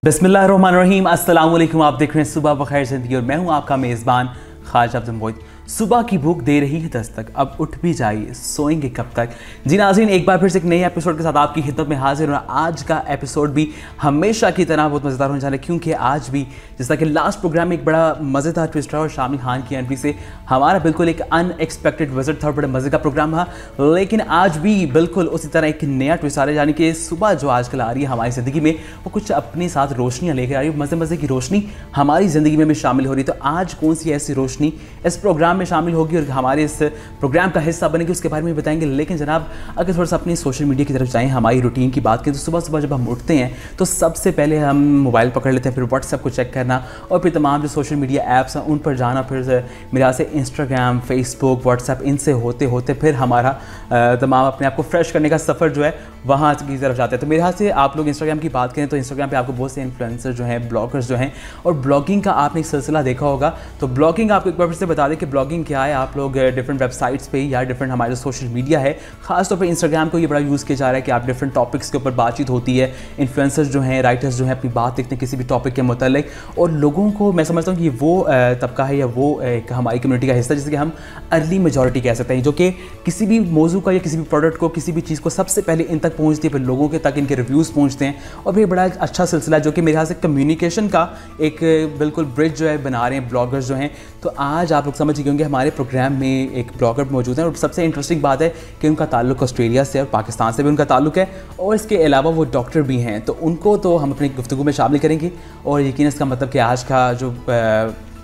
बिस्मिल्लाहिर्रहमानिर्रहीम, अस्सलाम वालेकुम। आप देख रहे हैं सुबह बखैर ज़िंदगी और मैं हूं आपका मेज़बान ख्वाजा अब्दुल मोइद। सुबह की भूख दे रही है दस्तक, अब उठ भी जाइए, सोएंगे कब तक। जी नाज़रीन, एक बार फिर से एक नए एपिसोड के साथ आपकी खिदमत में हाजिर हूं। आज का एपिसोड भी हमेशा की तरह बहुत मज़ेदार होने जा रहा है, क्योंकि आज भी जैसा कि लास्ट प्रोग्राम में एक बड़ा मज़ेदार ट्विस्ट रहा और शामिल खान की एंट्री से हमारा बिल्कुल एक अनएक्सपेक्टेड विजिट था, बड़े मज़े का प्रोग्राम था। लेकिन आज भी बिल्कुल उसी तरह एक नया ट्विस्ट आ रहा है, यानी कि सुबह जो आजकल आ रही है हमारी ज़िंदगी में, वो कुछ अपने साथ रोशनियाँ लेकर आ रही है। मज़े मज़े की रोशनी हमारी ज़िंदगी में भी शामिल हो रही है। तो आज कौन सी ऐसी रोशनी इस प्रोग्राम में शामिल होगी और हमारे इस प्रोग्राम का हिस्सा बनेगी, उसके बारे में बताएंगे। लेकिन जनाब, अगर थोड़ा सा अपनी सोशल मीडिया की तरफ जाएं, हमारी रूटीन की बात करें, तो सुबह सुबह जब हम उठते हैं तो सबसे पहले हम मोबाइल पकड़ लेते हैं, फिर व्हाट्सएप को चेक करना और फिर तमाम जो सोशल मीडिया ऐप्स हैं उन पर जाना, फिर मेरे यहाँ से इंस्टाग्राम, फेसबुक, व्हाट्सएप, इनसे होते होते फिर हमारा तमाम अपने आप को फ्रेश करने का सफ़र जो है वहाँ की तरफ जाते हैं। तो मेरे यहाँ से आप लोग इंस्टाग्राम की बात करें तो इंस्टाग्राम पे आपको बहुत से इन्फ्लुएंसर जो हैं, ब्लॉगर्स जो हैं, और ब्लॉगिंग का आपने एक सिलसिला देखा होगा। तो ब्लॉगिंग, आपको एक बार फिर से बता दें कि ब्लॉगिंग क्या है। आप लोग डिफरेंट वेबसाइट्स पे या डिफरेंट हमारे सोशल मीडिया है, खासतौर पर इंस्टाग्राम को ये बड़ा यूज़ किया जा रहा है कि आप डिफरेंट टॉपिक्स के ऊपर बातचीत होती है। इन्फ्लुएंसर्स जो हैं, राइटर्स जो हैं, अपनी बात लिखते हैं किसी भी टॉपिक के मुतालिक, और लोगों को मैं समझता हूँ कि वो तबका है या वो एक हमारी कम्युनिटी का हिस्सा, जिसे कि हम अर्ली मेजॉरिटी कह सकते हैं, जो कि किसी भी मौजू का या किसी भी प्रोडक्ट को, किसी भी चीज़ को सबसे पहले इन तक पहुँचती है, फिर लोगों के तक इनके रिव्यूज़ पहुँचते हैं। और फिर बड़ा अच्छा सिलसिला जो कि मेरे ख्याल से कम्युनिकेशन का एक बिल्कुल ब्रिज जो है बना रहे हैं ब्लॉगर्स जो हैं। तो आज आप लोग समझ गए होंगे हमारे प्रोग्राम में एक ब्लॉगर मौजूद है, और सबसे इंटरेस्टिंग बात है कि उनका ताल्लुक ऑस्ट्रेलिया से और पाकिस्तान से भी उनका ताल्लुक है, और इसके अलावा वो डॉक्टर भी हैं। तो उनको तो हम अपनी गुफ्तगू में शामिल करेंगे, और यकीन इसका मतलब कि आज का जो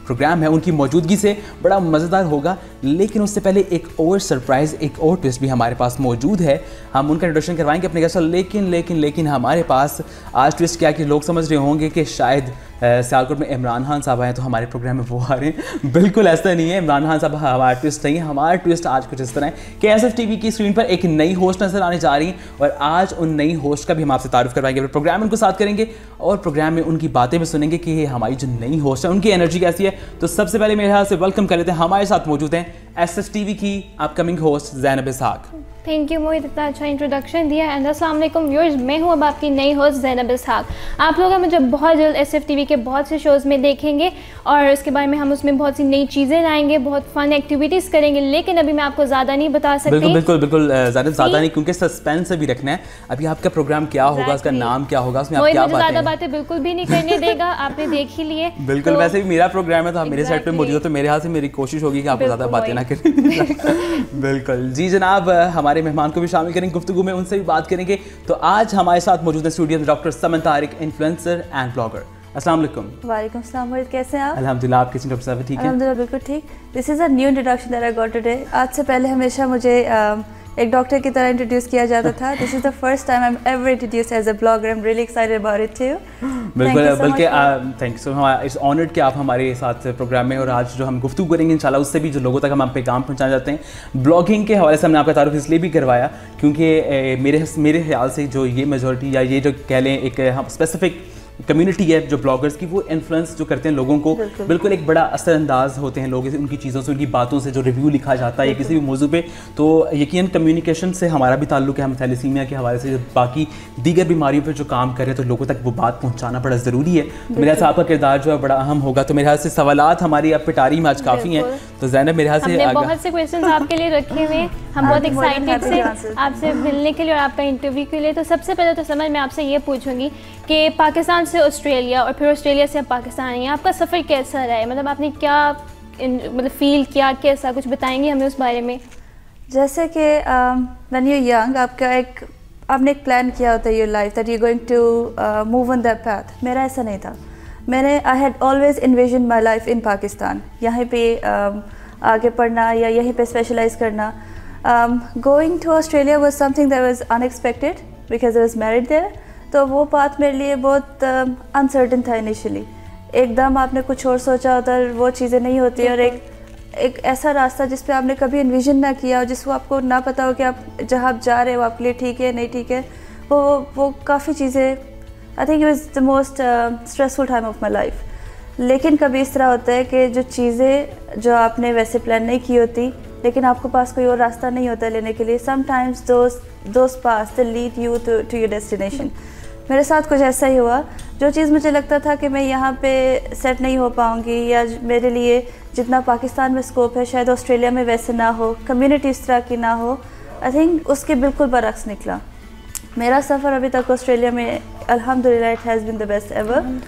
प्रोग्राम है उनकी मौजूदगी से बड़ा मज़ेदार होगा। लेकिन उससे पहले एक और सरप्राइज़, एक और ट्विस्ट भी हमारे पास मौजूद है। हम उनका इंट्रोडक्शन करवाएंगे अपने गेस्ट। लेकिन हमारे पास आज ट्विस्ट क्या है कि लोग समझ रहे होंगे कि शायद सियालकोट में इमरान खान साहब आए तो हमारे प्रोग्राम में वो आ रहे हैं। बिल्कुल ऐसा नहीं है, इमरान खान साहब हमारा ट्विस्ट नहीं है। हमारा ट्विस्ट आज कुछ इस तरह है कि SFTV की स्क्रीन पर एक नई होस्ट नजर आने जा रही है, और आज उन नई होस्ट का भी हम आपसे तारुफ करवाएंगे, फिर प्रोग्राम उनको साथ करेंगे और प्रोग्राम में उनकी बातें भी सुनेंगे कि हमारी जो नई होस्ट है उनकी एनर्जी कैसी है। तो सबसे पहले मेरे ख्याल से वेलकम कर लेते हैं, हमारे साथ मौजूद हैं SFTV की upcoming host Zainab Ishaq. Thank you Mohit, इतना अच्छा इंट्रोडक्शन दिया। एंड अस्सलाम वालेकुम व्यूअर्स, मैं हूं अब आपकी नई होस्ट ज़ैनब इसहाक। आप लोग मुझे बहुत जल्द SFTV के बहुत से शोज़ में देखेंगे, और इसके बारे में हम उसमें बहुत सी नई चीज़ें लाएंगे, बहुत फन एक्टिविटीज़ करेंगे। लेकिन अभी मैं आपको ज़्यादा नहीं बता सकती। बिल्कुल ज़्यादा नहीं, क्योंकि सस्पेंस भी रखना है। अभी आपका प्रोग्राम क्या होगा, उसका नाम क्या होगा, उसमें आप क्या ज़्यादा बातें बिल्कुल भी नहीं करने देगा, आपने देख ही लिए। बिल्कुल, तो वैसे भी मेरा प्रोग्राम है तो आप मेरे साइड पर मौजूद हो, तो मेरे हाथ से मेरी कोशिश होगी कि आपको ज़्यादा बातें ना करें। बिल्कुल जी जनाब, हमारे मेहमान को भी शामिल करेंगे गुफ्तगू में, उनसे भी बात करेंगे। तो आज हमारे साथ मौजूद है स्टूडियो में doctor Saman Tariq, influencer and blogger. अस्सलाम वालेकुम। वालेकुम सलाम मोहित, कैसे हैं आप? अल्हम्दुलिल्लाह, आप कैसे डॉक्टर साहब? ठीक है, अल्हम्दुलिल्लाह, बिल्कुल ठीक। This is a new introduction that I got today. आज से पहले हमेशा मुझे एक डॉक्टर की तरह इंट्रोड्यूस किया जाता था। This is the first time I am ever introduced as a blogger. I am really excited about it too. बिल्कुल, बल्कि thank you so much, it's honoured कि आप हमारे साथ प्रोग्राम में, और आज जो हम गुफ्तगू करेंगे इंशाल्लाह उससे भी जो लोगों तक हम पैगाम पहुंचाना चाहते हैं। ब्लॉगिंग के हवाले से हमने आपका तारुफ इसलिए भी करवाया क्योंकि मेरे ख्याल से जो ये मेजॉरिटी या ये जो कह लें एक हम स्पेसिफिक कम्युनिटी है जो ब्लॉगर्स की, वो इन्फ्लुएंस जो करते हैं लोगों को, बिल्कुल एक बड़ा असरअंदाज होते हैं लोग उनकी चीज़ों से, उनकी बातों से, जो रिव्यू लिखा जाता है या किसी भी मौजू पे। तो यकीन कम्युनिकेशन से हमारा भी ताल्लुक है। हम थैलेसीमिया के हवाले से बाकी दीगर बीमारियों पर जो काम कर रहे हैं, तो लोगों तक वो बात पहुँचाना बड़ा ज़रूरी है। तो मेरे ख्याल से आपका किरदार जो है बड़ा अहम होगा। तो मेरे ख्याल से सवालात हमारी अब पिटारी में आज काफ़ी हैं। तो ज़ैनब, मेरे ख्याल से बहुत से क्वेश्चन आपके लिए रखे हुए हैं, हम बहुत एक्साइटेड से आपसे मिलने के लिए और आपका इंटरव्यू के लिए। तो सबसे पहले तो समझ मैं आपसे ये पूछूंगी कि पाकिस्तान से ऑस्ट्रेलिया और फिर ऑस्ट्रेलिया से पाकिस्तान है, आपका सफ़र कैसा रहा है? मतलब आपने क्या मतलब फ़ील किया, कैसा कुछ बताएंगे हमें उस बारे में? जैसे कि व्हेन यू यंग, आपने एक प्लान किया होता है your life that you going to move on that path. मेरा ऐसा नहीं था। I had always envision my life in Pakistan, यहाँ पे आगे पढ़ना या यहीं पे स्पेशलाइज करना। Going to Australia was something that was unexpected because I was married there. तो वो बात मेरे लिए बहुत अनसर्टन था इनिशियली। एकदम आपने कुछ और सोचा होता है, वो चीज़ें नहीं होती, और एक ऐसा रास्ता जिस पे आपने कभी इन्विजन ना किया हो, जिसको आपको ना पता हो कि आप जहाँ आप जा रहे हो आपके लिए ठीक है नहीं ठीक है, वो काफ़ी चीज़ें, I think it was the most stressful time of my life. लेकिन कभी इस तरह होता है कि जो चीज़ें जो आपने वैसे प्लान नहीं की होती, लेकिन आपके पास कोई और रास्ता नहीं होता लेने के लिए। Sometimes those paths they lead you to your destination. मेरे साथ कुछ ऐसा ही हुआ। जो चीज़ मुझे लगता था कि मैं यहाँ पे सेट नहीं हो पाऊँगी या मेरे लिए जितना पाकिस्तान में स्कोप है शायद ऑस्ट्रेलिया में वैसे ना हो, कम्युनिटी इस तरह की ना हो, आई थिंक उसके बिल्कुल बरक्स निकला। मेरा सफ़र अभी तक ऑस्ट्रेलिया में अल्हम्दुलिल्लाह it has been the best ever.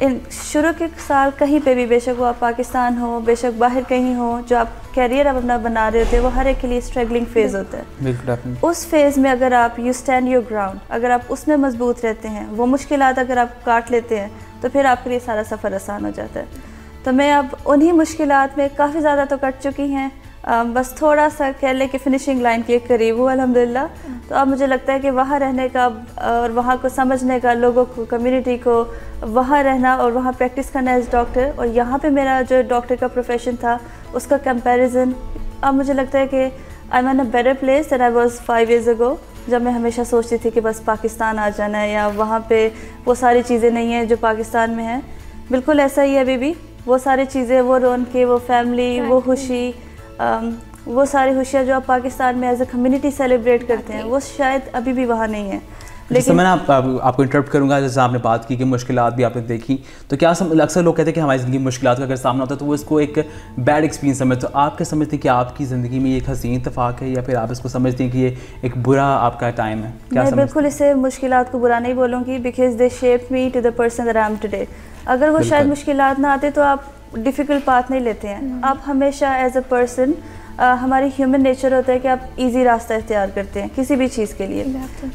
इन शुरू के साल कहीं पे भी, बेशक वो आप पाकिस्तान हो, बेशक बाहर कहीं हो, जो आप कैरियर आप अपना बना रहे होते हैं वो हर एक के लिए स्ट्रगलिंग फेज़ होता है। उस फेज़ में अगर आप यू स्टैंड योर ग्राउंड, अगर आप उसमें मजबूत रहते हैं, वो मुश्किलात अगर आप काट लेते हैं तो फिर आपके लिए सारा सफ़र आसान हो जाता है। तो मैं अब उन्हीं मुश्किलात में काफ़ी ज़्यादा तो कट चुकी हैं, बस थोड़ा सा कह लें कि फिनिशिंग लाइन के करीब हूँ अल्हम्दुलिल्लाह। तो अब मुझे लगता है कि वहाँ रहने का और वहाँ को समझने का, लोगों को, कम्युनिटी को, वहाँ रहना और वहाँ प्रैक्टिस करना एज डॉक्टर, और यहाँ पे मेरा जो डॉक्टर का प्रोफेशन था उसका कंपैरिजन, अब मुझे लगता है कि I am in a better place that I was 5 years ago, जब मैं हमेशा सोचती थी कि बस पाकिस्तान आ जाना है या वहाँ पे वो सारी चीज़ें नहीं हैं जो पाकिस्तान में हैं। बिल्कुल ऐसा ही है अभी भी, वो सारी चीज़ें, वो रौनकें, वो फैमिली, वो खुशी, वो सारी खुशियाँ जो आप पाकिस्तान में एज अ कम्युनिटी सेलिब्रेट करते हैं वो शायद अभी भी वहाँ नहीं है। लेकिन मैं आपको इंटरप्ट करूंगा, जैसे आपने बात की कि मुश्किलात भी आपने देखी, तो क्या अक्सर लोग कहते हैं कि हमारी ज़िंदगी में मुश्किलात का अगर सामना होता है तो वो इसको एक बैड एक्सपीरियंस समझते, तो आप क्या समझते हैं कि आपकी ज़िंदगी में ये एक हसीन इत्तेफाक है या फिर आप इसको समझते हैं कि ये एक बुरा आपका टाइम है? क्या मैं बिल्कुल इसे मुश्किलात को बुरा नहीं बोलूँगी, because they shape me to the person that I am today. अगर वो शायद मुश्किलात ना आते तो आप डिफ़िकल्ट पाथ नहीं लेते हैं। आप हमेशा एज अ पर्सन, हमारी ह्यूमन नेचर होता है कि आप इजी रास्ता इख्तियार करते हैं किसी भी चीज़ के लिए।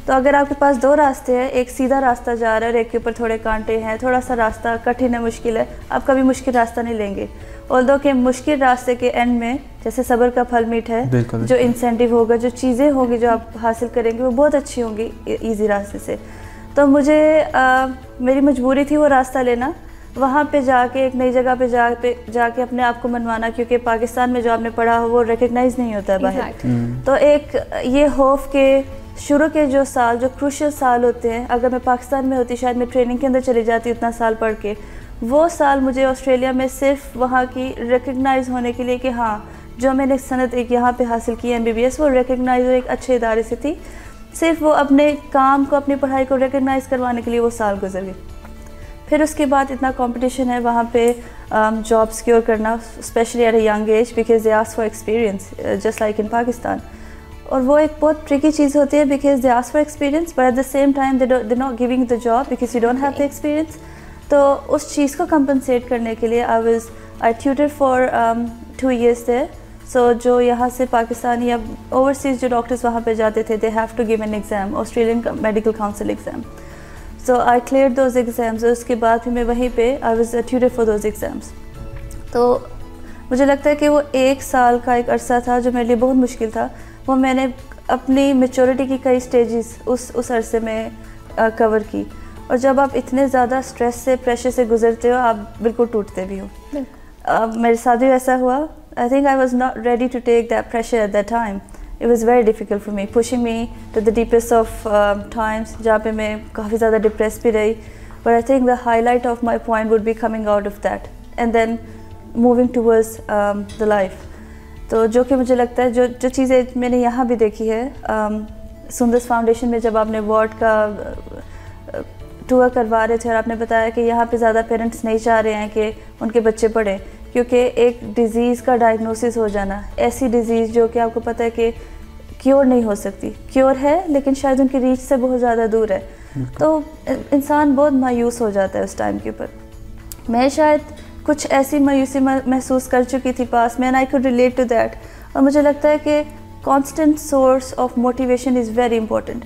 तो अगर आपके पास 2 रास्ते हैं, एक सीधा रास्ता जा रहा है और एक के ऊपर थोड़े कांटे हैं, थोड़ा सा रास्ता कठिन है, मुश्किल है, आप कभी मुश्किल रास्ता नहीं लेंगे। ऑल्दो कि मुश्किल रास्ते के एंड में जैसे सब्र का फल मीठ है, जो इंसेंटिव होगा, जो चीज़ें होंगी जो आप हासिल करेंगे वो बहुत अच्छी होंगी ईजी रास्ते से। तो मुझे मेरी मजबूरी थी वो रास्ता लेना, वहाँ पे जाके एक नई जगह पे जाके अपने आप को मनवाना, क्योंकि पाकिस्तान में जो आपने पढ़ा हो वो रिकग्नाइज नहीं होता है बाहर। तो एक ये खौफ के शुरू के जो साल, जो क्रूशियल साल होते हैं, अगर मैं पाकिस्तान में होती शायद मैं ट्रेनिंग के अंदर चली जाती उतना साल पढ़ के, वो साल मुझे ऑस्ट्रेलिया में सिर्फ वहाँ की रिकग्नाइज होने के लिए कि हाँ जो मैंने सनत एक यहाँ पे हासिल की MBBS वो रिकग्नाइज एक अच्छे इदारे से थी, सिर्फ वो अपने काम को, अपनी पढ़ाई को रिकग्नाइज करवाने के लिए वो साल गुजर गई। फिर उसके बाद इतना कंपटीशन है वहाँ पे जॉब सिक्योर करना, specially at a young age, because they ask for experience just like in Pakistan. और वो एक बहुत ट्रिकी चीज़ होती है, because they ask for experience but at the same time they not giving the job because you don't have the experience. तो उस चीज़ को compensate करने के लिए आई ट्यूटर फॉर 2 years देयर। सो जो यहाँ से पाकिस्तानी या ओवरसीज़ जो डॉक्टर्स वहाँ पे जाते थे, they have to give an exam, Australian Medical Council exam. So I clear those exams. उसके बाद फिर मैं वहीं पे I was tutor for those exams. तो मुझे लगता है कि वो 1 साल का एक अरसा था जो मेरे लिए बहुत मुश्किल था। वो मैंने अपनी मैच्योरिटी की कई स्टेजेस उस अरसे में कवर की। और जब आप इतने ज़्यादा स्ट्रेस से, प्रेशर से गुजरते हो, आप बिल्कुल टूटते भी हो। मेरे साथ भी ऐसा हुआ। I think I was not ready to take that pressure at that time. It was very difficult for me, pushing me to the deepest of times, जहाँ पे मैं काफ़ी ज़्यादा depressed भी रही। But I think the highlight of my point would be coming out of that and then moving towards the life. तो जो कि मुझे लगता है जो चीज़ें मैंने यहाँ भी देखी है, सुंदर्स फाउंडेशन में जब आपने वार्ड का टूर करवा रहे थे और आपने बताया कि यहाँ पे ज़्यादा पेरेंट्स नहीं चाह रहे हैं कि उनके बच्चे पढ़ें, क्योंकि एक डिज़ीज़ का डायग्नोसिस हो जाना, ऐसी डिज़ीज़ जो कि आपको पता है कि क्योर नहीं हो सकती, क्योर है लेकिन शायद उनकी रीच से बहुत ज़्यादा दूर है, तो इंसान बहुत मायूस हो जाता है उस टाइम के ऊपर। मैं शायद कुछ ऐसी मायूसी महसूस कर चुकी थी पास में, and I could relate to that. और मुझे लगता है कि constant source of motivation is very important.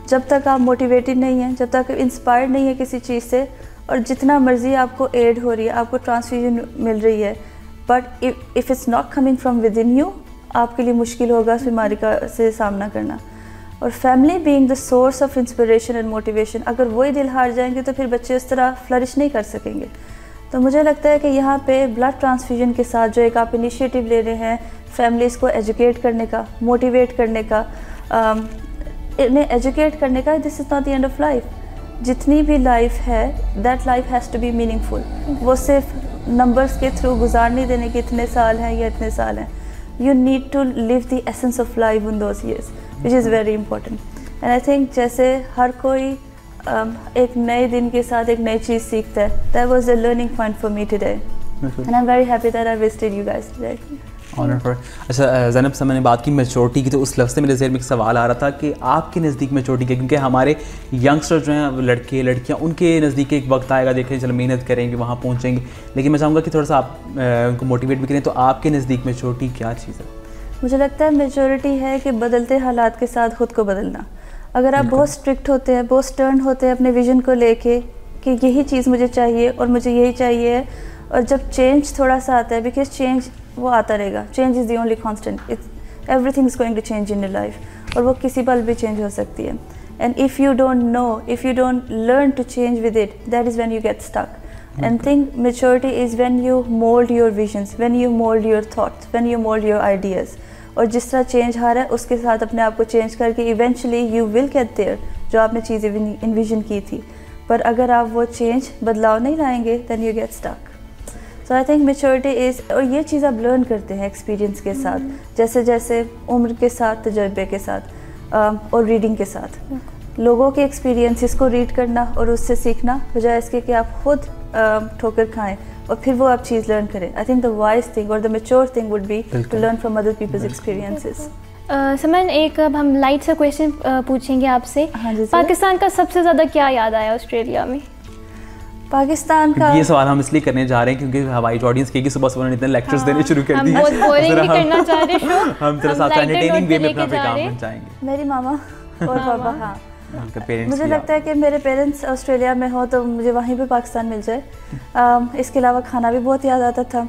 जब तक आप मोटिवेटेड नहीं हैं, जब तक इंस्पायर्ड नहीं है किसी चीज़ से, और जितना मर्ज़ी आपको एड हो रही है, आपको ट्रांसफ्यूजन मिल रही है, but if it's not coming from with in you, आपके लिए मुश्किल होगा उस बीमारी का से सामना करना। और family being the source of inspiration and motivation, अगर वही दिल हार जाएंगे तो फिर बच्चे उस तरह फ्लरिश नहीं कर सकेंगे। तो मुझे लगता है कि यहाँ पे ब्लड ट्रांसफ्यूजन के साथ जो एक आप इनिशिएटिव ले रहे हैं फैमिलीज़ को एजुकेट करने का, मोटिवेट करने का, इन्हें एजुकेट करने का, this is not the end of life. जितनी भी लाइफ है, that life has to be meaningful. वो सिर्फ नंबर्स के थ्रू गुजार नहीं देने के इतने साल हैं या इतने साल हैं। You need to live the essence of life in those years, which is very important. And I think जैसे हर कोई एक नए दिन के साथ एक नई चीज़ सीखता है. That was a learning point for me today. And I'm very happy that I visited you guys today. Honour for. अच्छा ज़ैनब से मैंने बात की मैच्योरिटी की, तो उस लफ्ज़ से मेरे ज़हन में एक सवाल आ रहा था कि आपके नज़दीक मैच्योरिटी क्या, क्योंकि हमारे यंगस्टर जो हैं लड़के लड़कियां, उनके नज़दीक एक वक्त आएगा, देखें चलो मेहनत करेंगे वहाँ पहुँचेंगे, लेकिन मैं चाहूँगा कि थोड़ा सा आप उनको मोटिवेट भी करें. तो आपके नज़दीक मैच्योरिटी क्या चीज़ है? मुझे लगता है मैच्योरिटी है कि बदलते हालात के साथ खुद को बदलना. अगर आप बहुत स्ट्रिक्ट होते हैं, बहुत स्टर्न होते हैं अपने विजन को लेके कि यही चीज़ मुझे चाहिए और मुझे यही चाहिए, और जब चेंज थोड़ा सा आता है, बिकॉज चेंज वो आता रहेगा, change is the only constant, it's everything is going to change in your life, और वो किसी पल भी चेंज हो सकती है. And if you don't know, if you don't learn to change with it, that is when you get stuck. And think maturity is when you mould your visions, when you mould your thoughts, when you mould your ideas, और जिस तरह change आ रहा है उसके साथ अपने आप को चेंज करके eventually you will get there जो आपने चीज़ें इन्विजन की थी. पर अगर आप वो चेंज बदलाव नहीं लाएंगे than you get stuck. So I think maturity is, और ये चीज़ आप लर्न करते हैं एक्सपीरियंस के साथ, जैसे जैसे उम्र के साथ, तजर्बे के साथ और रीडिंग के साथ. लोगों के एक्सपीरियंसेस को रीड करना और उससे सीखना, बजाय इसके कि आप खुद ठोकर खाएं और फिर वो आप चीज़ लर्न करें. I think the wise thing और the mature thing would be to learn from other peoples experiences. Saman, एक अब हम लाइट सा क्वेश्चन पूछेंगे आपसे. हाँ जी, पाकिस्तान का सबसे ज़्यादा क्या याद आया ऑस्ट्रेलिया में? पाकिस्तान का ये सवाल हम इसलिए करने जा रहे हैं क्योंकि हमारी ऑडियंस की सुबह सुबह इतने लेक्चर्स देने शुरू कर दिए. हम बहुत बोरिंग नहीं करना चाह रहे शो. हम थोड़ा सा एंटरटेनिंग वे में अपना प्रोग्राम बनाएंगे. मेरी मामा और पापा, हाँ, पेरेंट्स, मुझे लगता है कि मेरे पेरेंट्स ऑस्ट्रेलिया में हो तो मुझे वहीं पे पाकिस्तान मिल जाए. इसके अलावा खाना भी बहुत याद आता था.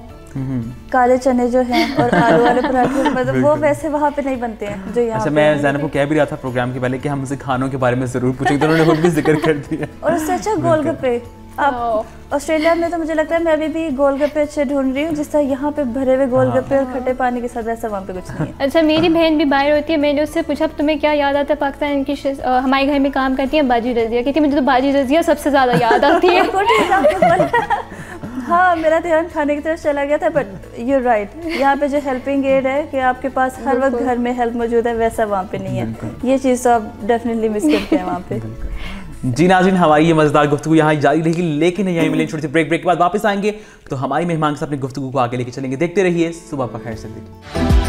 काले चने जो हैं और आलू वाले पराठे, मतलब वो वैसे वहाँ पे नहीं बनते हैं जो यहाँ. अच्छा, मैं ज़ैनब को कह भी रहा था प्रोग्राम के पहले कि हम उसे खानों के बारे में ज़रूर पूछेंगे, तो उन्होंने खुद भी जिक्र कर दिया. और उससे अच्छा गोलगप्पे. आप ऑस्ट्रेलिया में तो मुझे लगता है मैं अभी भी गोलगप्पे अच्छे ढूंढ रही हूँ, जिस तरह यहाँ पे भरे हुए गोलगप्पे और खट्टे पानी के साथ, वैसा वहाँ पे कुछ नहीं है. अच्छा, मेरी बहन भी बाहर होती है, मैंने उससे पूछा तुम्हें क्या याद आता है पाकिस्तान की. हमारे घर में काम करती है बाजी रजिया, क्योंकि मुझे तो बाजी रजिया सबसे ज़्यादा याद आती है. हाँ, मेरा ध्यान खाने की तरफ चला गया था, बट यू राइट, यहाँ पे जो हेल्पिंग एड है कि आपके पास हर वक्त घर में हेल्प मौजूद है, वैसा वहाँ पे नहीं है. ये चीज़ तो आप डेफिनेटली मिस करते हैं वहाँ पे. जी नाज़रीन, हमारी ये मज़ेदार गुफ्तगू यहाँ जारी रहेगी, लेकिन यहीं मिलेंगे छोटी सी ब्रेक के बाद वापस आएंगे तो हमारी मेहमान के साथ अपनी गुफ्तगू को आगे लेके चलेंगे. देखते रहिए सुबह पर खैर जिंदगी.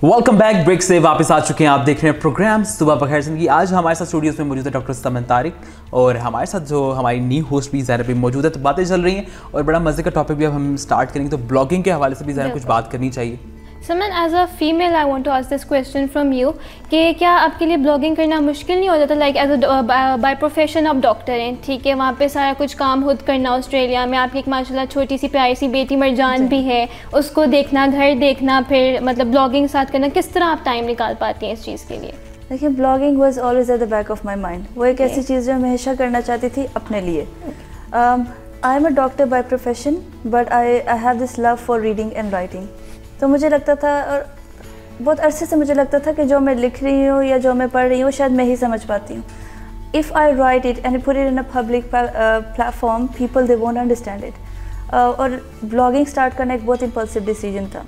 Welcome back. ब्रेक से वापस आ चुके हैं, आप देख रहे हैं प्रोग्राम सुबह पर खैर जिंदगी. आज हमारे साथ स्टूडियोज में मौजूद है डॉक्टर समन तारिक, और हमारे साथ जो हमारी न्यू होस्ट भी ज़ैनब भी मौजूद है. तो बातें चल रही हैं और बड़ा मजे का टॉपिक भी अब हम स्टार्ट करेंगे. तो ब्लॉगिंग के हवाले से भी ज़ैनब कुछ बात करनी चाहिए. Saman, as a female I want to ask this question from you कि क्या आपके लिए ब्लॉगिंग करना मुश्किल नहीं हो जाता? Like as a by profession आप डॉक्टर हैं, ठीक है, वहाँ पे सारा कुछ काम खुद करना. ऑस्ट्रेलिया में आपकी एक माशाल्लाह छोटी सी प्यारी सी बेटी मरजान भी है, उसको देखना, घर देखना, फिर मतलब ब्लॉगिंग साथ करना, किस तरह आप टाइम निकाल पाती हैं इस चीज़ के लिए? देखिए, blogging was always at the back of my mind. वो एक ऐसी चीज़ जो मैं हमेशा करना चाहती थी अपने लिए. I am a doctor by profession, but I have this love for reading and writing. तो मुझे लगता था, और बहुत अरसे से मुझे लगता था कि जो मैं लिख रही हूँ या जो मैं पढ़ रही हूँ शायद मैं ही समझ पाती हूँ. If I right it and put it in a public platform, people they won't understand it. और ब्लॉगिंग स्टार्ट करना एक बहुत इम्पल्सिव डिसीजन था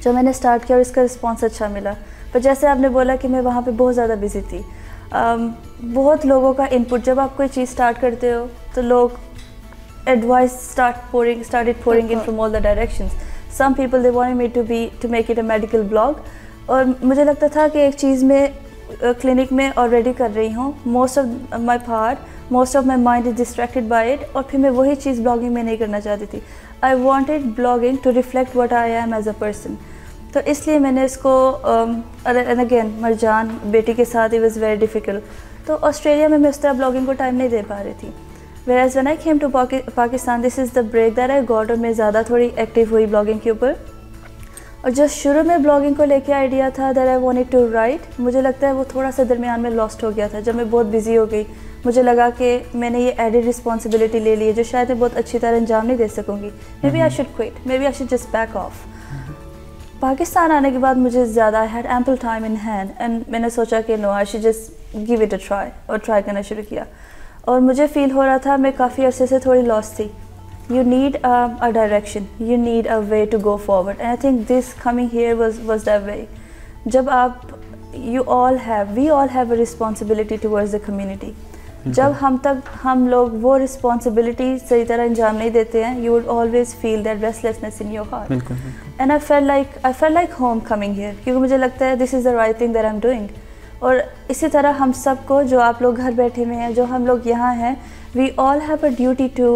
जो मैंने स्टार्ट किया, और इसका रिस्पॉन्स अच्छा मिला. पर जैसे आपने बोला कि मैं वहाँ पे बहुत ज़्यादा बिजी थी. बहुत लोगों का इनपुट, जब आप कोई चीज़ स्टार्ट करते हो तो लोग advice started pouring in from all the directions. Some people they wanted me to make it a medical blog, और मुझे लगता था कि एक चीज़ में क्लिनिक में ऑलरेडी कर रही हूँ. Most of my mind is distracted by it, और फिर मैं वही चीज़ ब्लॉगिंग में नहीं करना चाहती थी. I wanted blogging to reflect what I am as a person. तो इसलिए मैंने इसको एंड अगेन मरजान बेटी के साथ इट वॉज़ वेरी डिफ़िकल्ट. तो ऑस्ट्रेलिया में मैं उस तरह ब्लॉगिंग को टाइम नहीं दे पा रही थी. Whereas when I came to Pakistan, this is the break that I got, और मैं ज़्यादा थोड़ी एक्टिव हुई ब्लॉगिंग के ऊपर. और जो शुरू में ब्लॉगिंग को लेके आइडिया था that I wanted to write, मुझे लगता है वो थोड़ा सा दरमियान में लॉस्ट हो गया था. जब मैं बहुत बिजी हो गई, मुझे लगा कि मैंने ये एडेड रिस्पॉन्सिबिलिटी ले ली है जो शायद मैं बहुत अच्छी तरह अंजाम नहीं दे सकूँगी. Maybe I should quit, maybe I should just back off. Pakistan आने के बाद मुझे ज़्यादा I had ample time in hand, and मैंने सोचा कि no, I should just give it a try, और ट्राई करना शुरू किया. और मुझे फ़ील हो रहा था मैं काफ़ी अरसे से थोड़ी लॉस थी. you need a direction, you need a way to go forward, and I think this coming here was that way. जब आप we all have a responsibility towards the community. जब हम लोग वो responsibility सही तरह अंजाम नहीं देते हैं, you would always feel that restlessness in your heart. And I felt like home coming here, क्योंकि मुझे लगता है this is the right thing that I'm doing. और इसी तरह हम सबको, जो आप लोग घर बैठे हुए हैं, जो हम लोग यहाँ हैं, we all have a duty to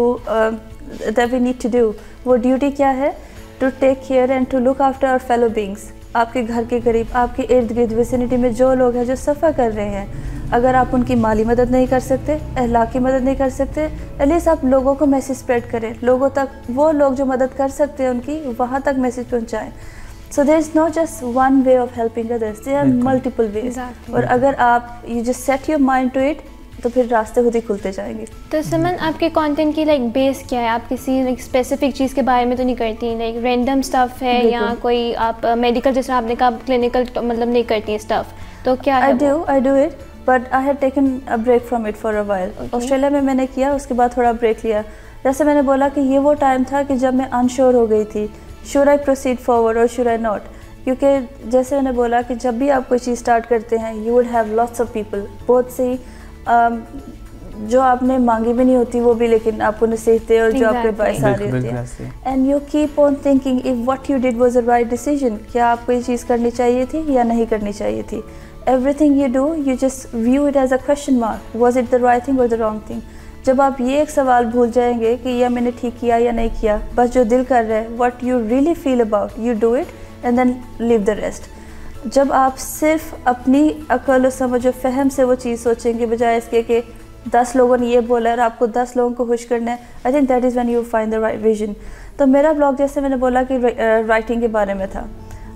that we need to do. वो ड्यूटी क्या है? To take care and to look after our fellow beings. आपके घर के करीब, आपके इर्द गिर्द विसिनिटी में जो लोग हैं जो सफ़र कर रहे हैं, अगर आप उनकी माली मदद नहीं कर सकते, अखलाकी मदद नहीं कर सकते, एटलीस्ट आप लोगों को मैसेज स्प्रेड करें, लोगों तक, वो लोग जो मदद कर सकते हैं उनकी, वहाँ तक message पहुँचाएँ. So there is not just one way of helping others. There are multiple ways. और अगर आप you just set your mind to it, तो फिर रास्ते खुद ही खुलते जाएंगे. तो समन, आपके कंटेंट की लाइक बेस क्या है? आप किसी लाइक स्पेसिफिक चीज़ के बारे में तो नहीं करती, लाइक रैंडम स्टफ है या कोई आप मेडिकल, जैसे आपने कहा क्लिनिकल मतलब नहीं करती स्टफ, तो क्या है? I do it, but I had taken a break from it for a while. Australia में मैंने किया, उसके बाद थोड़ा ब्रेक लिया. जैसे मैंने बोला कि ये वो टाइम था कि जब मैं अनश्योर हो गई थी, should I proceed forward or should I not? क्योंकि जैसे मैंने बोला कि जब भी आप कोई चीज़ स्टार्ट करते हैं, you would have lots of people, बहुत सी जो आपने मांगी भी नहीं होती वो भी, लेकिन आप उन्हें सीखते हैं और जो आपके पास आ रही होती है. And you keep on thinking if what you did was the right decision. क्या आपको ये चीज़ करनी चाहिए थी या नहीं करनी चाहिए थी? Everything you do, you just view it as a question mark. Was it the right thing और द रॉन्ग थिंग? जब आप ये एक सवाल भूल जाएंगे कि यह मैंने ठीक किया या नहीं किया, बस जो दिल कर रहा है, what you really feel about, you do it and then leave the rest. जब आप सिर्फ अपनी अकल और समझ और फहम से वो चीज़ सोचेंगे, बजाय इसके कि 10 लोगों ने ये बोला और आपको 10 लोगों को खुश करना है, I think that is when you find the right vision. तो मेरा ब्लॉग, जैसे मैंने बोला कि राइटिंग के बारे में था,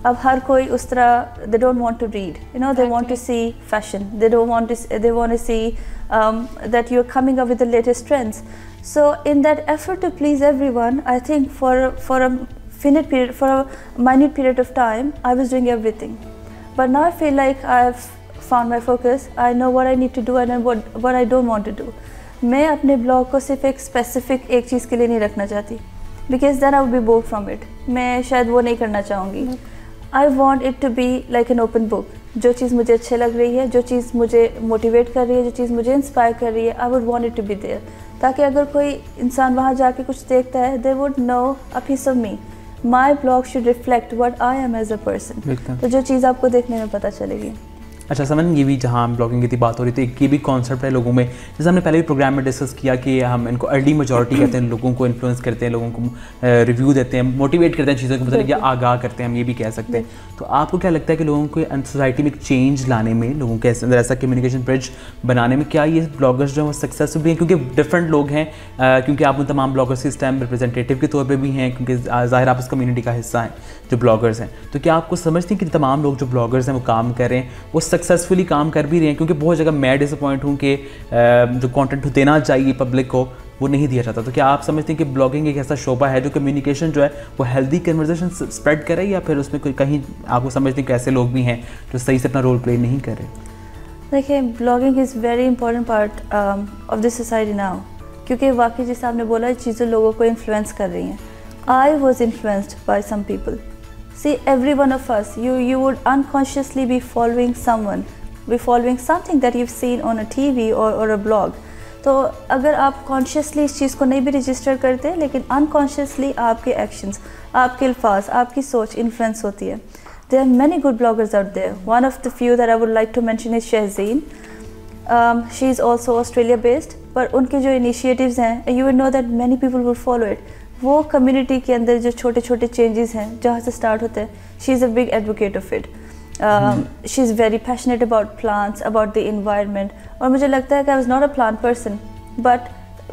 अब हर कोई उस तरह, they don't want to read, you know, they want to see fashion, they want to see that you're coming up with the latest trends. So in that effort to please everyone, I think for a minute period of time, I was doing everything. But now I feel like I've found my focus. I know what I need to do and what I don't want to do. मैं अपने blog को सिर्फ एक specific एक चीज़ के लिए नहीं रखना चाहती, because then I would be bored from it. मैं शायद वो नहीं करना चाहूँगी. I want it to be like an open book. जो चीज़ मुझे अच्छी लग रही है, जो चीज़ मुझे मोटिवेट कर रही है, जो चीज़ मुझे इंस्पायर कर रही है, I would want it to be there, ताकि अगर कोई इंसान वहाँ जाके कुछ देखता है, they would know a piece of me. My blog should reflect what I am as a person. तो जो चीज़ आपको देखने में पता चलेगी. अच्छा समन, ये भी जहाँ ब्लॉगिंग की बात हो रही थी, एक ये भी कॉन्सेप्ट है लोगों में, जैसे हमने पहले भी प्रोग्राम में डिस्कस किया कि हम इनको अर्ली मेजॉरिटी कहते हैं, लोगों को इन्फ्लुएंस करते हैं, लोगों को रिव्यू देते हैं, मोटिवेट करते हैं चीज़ों के मतलब, या आगाह करते हैं, हम ये भी कह सकते हैं. तो आपको क्या लगता है कि लोगों को सोसाइटी में एक चेंज लाने में, लोगों के अंदर ऐसा कम्युनिकेशन ब्रिज बनाने में, क्या ये ब्लॉगर्स जो है वो सक्सेसफुल भी हैं? क्योंकि डिफरेंट लोग हैं, क्योंकि आप उन तमाम ब्लॉगर्स के इस टाइम रिप्रेजेंटेटिव के तौर पर भी हैं, क्योंकि ज़ाहिर आप उस कम्युनिटी का हिस्सा हैं जो ब्लॉगर्स हैं. तो क्या आपको समझते हैं कि तमाम लोग जो ब्लॉगर्स हैं वो काम कर रहे हैं, वो सक्सेसफुली काम कर भी रहे हैं? क्योंकि बहुत जगह मैं डिसअपॉइंट हूँ कि जो कंटेंट देना चाहिए पब्लिक को वो नहीं दिया जाता. तो क्या आप समझते हैं कि ब्लॉगिंग एक ऐसा शोबा है जो कम्युनिकेशन जो है वो हेल्दी कन्वर्सेशन स्प्रेड करे, या फिर उसमें कोई कहीं आपको समझते हैं कि ऐसे लोग भी हैं जो सही से अपना रोल प्ले नहीं कर रहे? देखिए, blogging is very important part of this society now, क्योंकि वाकई जैसे आपने बोला, ये चीज़ें लोगों को इन्फ्लुएंस कर रही हैं. I was influenced by some people. See, every one of us, you would unconsciously be following someone, be following something that you've seen on a TV or a blog. तो अगर आप कॉन्शियसली इस चीज़ को नहीं भी रजिस्टर करते, लेकिन unconsciously आपके एक्शंस, आपके अल्फाज, आपकी सोच इन्फ्लुएंस होती है. There are many good bloggers out there. One of the few that I would like to mention is Shahzeen. She is also Australia based, पर उनके जो इनिशिएटिव्स हैं, you would know that many people will follow it. वो community के अंदर जो छोटे छोटे चेंजेस हैं जहाँ से स्टार्ट होते हैं, she is a big advocate of it. She is very passionate about plants, about the environment. और मुझे लगता है कि I was not a plant person, but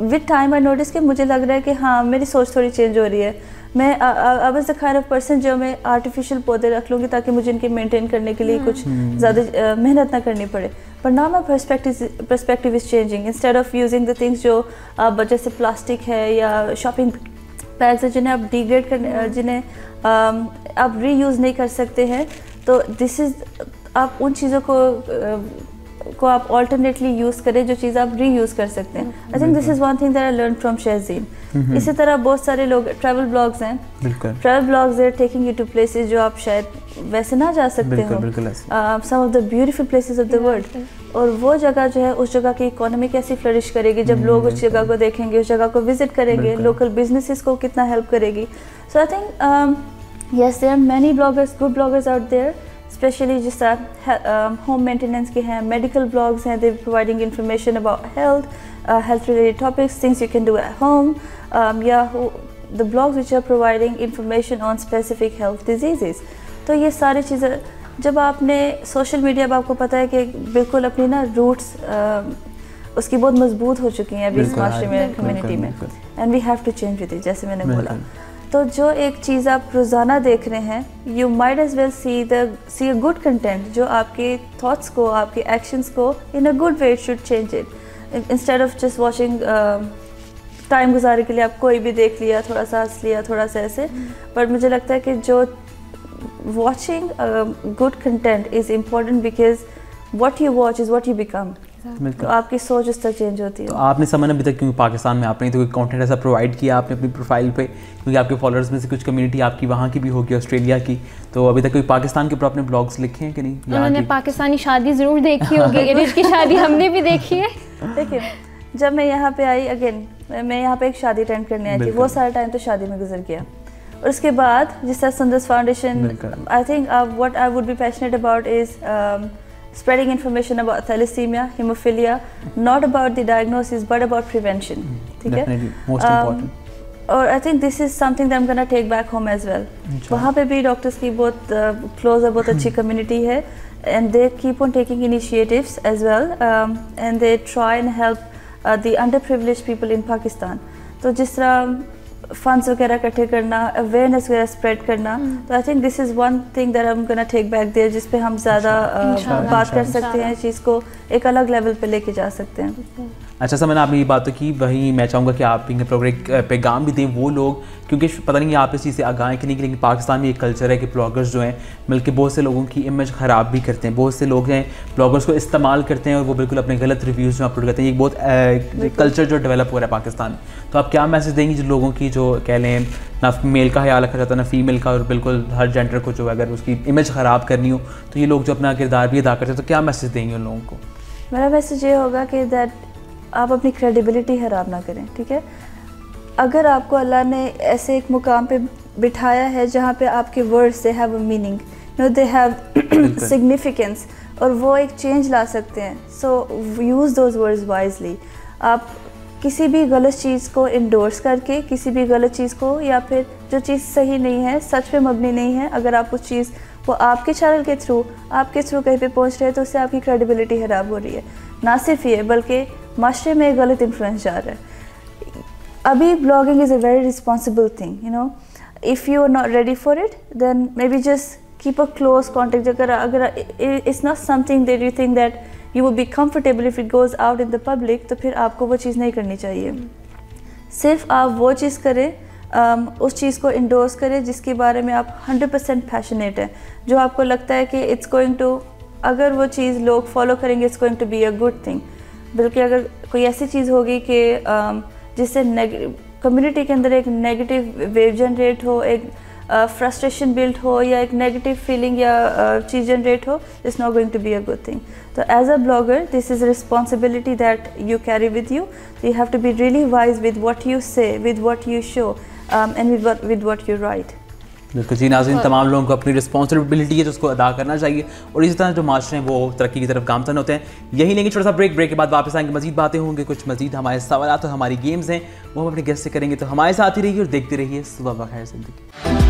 with time I notice कि मुझे लग रहा है कि हाँ, मेरी सोच थोड़ी चेंज हो रही है. मैं I was the kind of person जो मैं आर्टिफिशियल पौधे रख लूँगी ताकि मुझे इनके मेंटेन करने के लिए कुछ ज़्यादा मेहनत ना करनी पड़े. But now my perspective is changing. Instead of using the things जो जैसे प्लास्टिक है या शॉपिंग बैग्स है जिन्हें आप डिग्रेड करने, जिन्हें आप रीयूज़ नहीं कर सकते हैं, तो दिस इज़, आप उन चीज़ों को को आप ऑल्टरनेटली यूज़ करें, जो चीज़ आप रीयूज़ कर सकते हैं। I think this is one thing that I learn from Shahzeen. इसी तरह बहुत सारे लोग ट्रैवल ब्लॉग्स हैं, travel blogs are taking you to places जो आप शायद वैसे ना जा सकते हो, some of the beautiful places of the world. और वो जगह जो है, उस जगह की इकोनॉमी कैसी फ्लरिश करेगी जब लोग उस जगह को देखेंगे, उस जगह को विजिट करेंगे, लोकल बिजनेसेस को कितना हेल्प करेगी। So I think yes, there are many bloggers, good bloggers out there, specially जिस तरह होम मेंटेनेंस के हैं, मेडिकल ब्लॉग्स हैं, they providing information about health related topics, things you can do at home, या the blogs which are providing information on specific health disease. तो ये सारी चीज़ें जब आपने सोशल मीडिया पर आपको पता है कि बिल्कुल अपनी ना रूट्स उसकी बहुत मजबूत हो चुकी हैं अभी इस माशरे में, कम्युनिटी में, and we have to change with it, जैसे मैंने बोला। तो जो एक चीज़ आप रोज़ाना देख रहे हैं, you might as well see a good content जो आपके थॉट्स को, आपके एक्शंस को in a good way should change it, instead of just watching time गुजारने के लिए आप कोई भी देख लिया, थोड़ा सा हंस लिया, थोड़ा सा ऐसे। बट मुझे लगता है कि जो watching good content is important because what you watch is what you become. तो आपकी सोच उस तरह चेंज होती है। तो आपने समन अभी तक क्योंकि पाकिस्तान में आपने तो कोई कंटेंट ऐसा प्रोवाइड किया आपने अपनी प्रोफाइल पे, क्योंकि आपके फॉलोअर्स में से कुछ कम्युनिटी आपकी वहाँ की भी होगी, ऑस्ट्रेलिया की, तो अभी तक कोई पाकिस्तान के ऊपर आपने ब्लॉग्स लिखे हैं कि नहीं? उन्होंने पाकिस्तानी शादी ज़रूर देखी होगी, इरिश की शादी हमने भी देखी है। देखिए, जब मैं यहाँ पे आई, अगेन मैं यहाँ पे एक शादी अटेंड करने आई थी, वो सारा टाइम तो शादी में गुजर गया। और उसके बाद जिस तरह Sandas foundation, I think what I would be passionate about is spreading information about thalassemia, hemophilia, not about the diagnosis but about prevention. ठीक है? Most important. और I think this is something that I am gonna take back home as well. वहाँ पे भी doctors की बहुत close और बहुत अच्छी कम्युनिटी है, and they keep on taking initiatives as well, and they try and help the underprivileged people in Pakistan. तो जिस तरह फंड्स वगैरह इकट्ठे करना, अवेयरनेस वगैरह स्प्रेड करना, तो I think this is one thing that I am gonna take back there, जिस पे हम ज़्यादा बात कर सकते हैं, चीज़ को एक अलग लेवल पे लेके जा सकते हैं। अच्छा सर, मैंने आपने ये बात तो की, वहीं मैं चाहूँगा कि आप इनके प्रोग्राम पैगाम भी दें वो लोग, क्योंकि पता नहीं आप इस चीज़ से आगाह हैं कि नहीं, लेकिन पाकिस्तान में एक कल्चर है कि ब्लॉगर्स जो हैं बल्कि बहुत से लोगों की इमेज ख़राब भी करते हैं, बहुत से लोग हैं ब्लॉगर्स को इस्तेमाल करते हैं और वो बिल्कुल अपने गलत रिव्यूज़ में अपलोड करते हैं। ये बहुत कल्चर जो डेवलप हो रहा है पाकिस्तान। तो आप क्या मैसेज देंगे जो लोगों की जो कह लें ना मेल का ख्याल रखा जाता है ना फीमेल का, और बिल्कुल हर जेंडर को जो अगर उसकी इमेज ख़राब करनी हो तो ये लोग जो अपना किरदार भी अदा करते हैं, तो क्या मैसेज देंगे उन लोगों को? मेरा मैसेज ये होगा कि दैट आप अपनी क्रेडिबिलिटी खराब ना करें, ठीक है? अगर आपको अल्लाह ने ऐसे एक मुकाम पे बिठाया है जहाँ पे आपके words they have a meaning, no they have significance, और वो एक चेंज ला सकते हैं, so use those words wisely. आप किसी भी गलत चीज़ को इंडोर्स करके, किसी भी गलत चीज़ को, या फिर जो चीज़ सही नहीं है, सच पे मबनी नहीं है, अगर आप उस चीज़ वो आपके चैनल के थ्रू, आपके थ्रू कहीं पे पहुँच रहे हैं, तो उससे आपकी क्रेडिबिलिटी खराब हो रही है। ना सिर्फ ये, बल्कि माशरे में एक गलत इन्फ्लुएंस जा रहा है। अभी blogging is a very responsible thing, you know, if you are not ready for it then maybe just keep a close contact. अगर it's not something that you think that you will be comfortable if it goes out in the public, तो फिर आपको वो चीज़ नहीं करनी चाहिए। सिर्फ आप वो चीज़ करें, उस चीज़ को इंडोर्स करें जिसके बारे में आप 100% पैशनेट हैं, जो आपको लगता है कि इट्स गोइंग टू, अगर वो चीज़ लोग फॉलो करेंगे, it's going to be a good thing. बल्कि अगर कोई ऐसी चीज़ होगी कि जिससे कम्युनिटी के अंदर एक नेगेटिव वेव जनरेट हो, एक फ्रस्ट्रेशन बिल्ड हो, या एक नेगेटिव फीलिंग या चीज़ जनरेट हो, it's not going to be a good thing. तो as a blogger this is responsibility that you carry with you. You have to be really wise with what you say, with what you show, and with what you write. बिल्कुल जी नाज़रीन, तमाम लोगों को अपनी responsibility है जो उसको अदा करना चाहिए, और इसी तरह जो माशरे हैं वो तरक्की की तरफ गामज़न होते हैं। यही लेंगे छोटा सा ब्रेक के बाद वापस आएंगे, मजीद बातें होंगी, कुछ मजीद हमारे सवाल तो हमारी गेम्स हैं वो हम अपने गेस्ट से करेंगे। तो हमारे साथ ही रहिए और देखते रहिए सुबह बखैर ज़िंदगी।